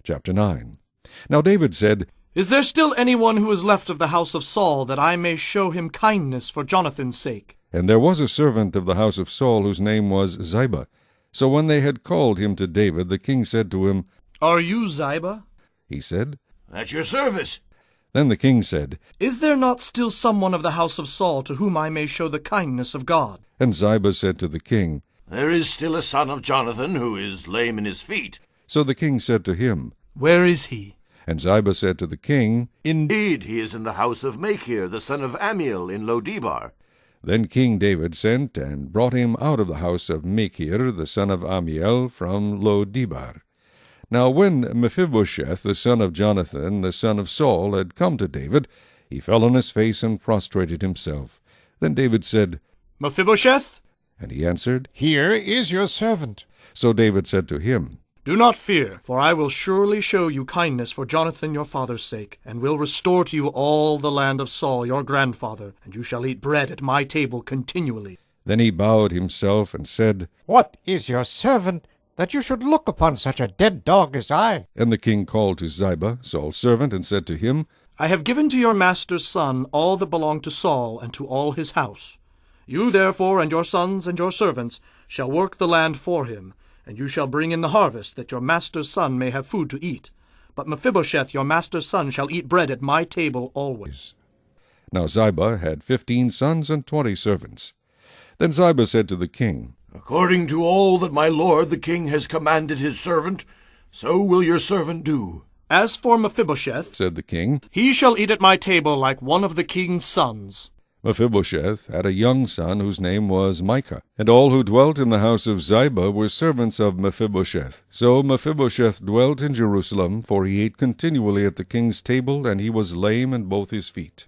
Chapter 9. Now David said, Is there still anyone who is left of the house of Saul, that I may show him kindness for Jonathan's sake? And there was a servant of the house of Saul, whose name was Ziba. So when they had called him to David, the king said to him, Are you Ziba? He said, At your service. Then the king said, Is there not still someone of the house of Saul to whom I may show the kindness of God? And Ziba said to the king, There is still a son of Jonathan who is lame in his feet. So the king said to him, Where is he? And Ziba said to the king, Indeed, he is in the house of Machir, the son of Amiel, in Lo-debar. Then King David sent and brought him out of the house of Machir, the son of Amiel, from Lo-debar. Now when Mephibosheth, the son of Jonathan, the son of Saul, had come to David, he fell on his face and prostrated himself. Then David said, Mephibosheth? And he answered, Here is your servant. So David said to him, Do not fear, for I will surely show you kindness for Jonathan your father's sake, and will restore to you all the land of Saul your grandfather, and you shall eat bread at my table continually. Then he bowed himself and said, What is your servant, that you should look upon such a dead dog as I? And the king called to Ziba, Saul's servant, and said to him, I have given to your master's son all that belonged to Saul and to all his house. You therefore and your sons and your servants shall work the land for him, and you shall bring in the harvest, that your master's son may have food to eat. But Mephibosheth your master's son shall eat bread at my table always. Now Ziba had 15 sons and 20 servants. Then Ziba said to the king, According to all that my lord the king has commanded his servant, so will your servant do. As for Mephibosheth, said the king, he shall eat at my table like one of the king's sons. Mephibosheth had a young son whose name was Micah, and all who dwelt in the house of Ziba were servants of Mephibosheth. So Mephibosheth dwelt in Jerusalem, for he ate continually at the king's table, and he was lame in both his feet.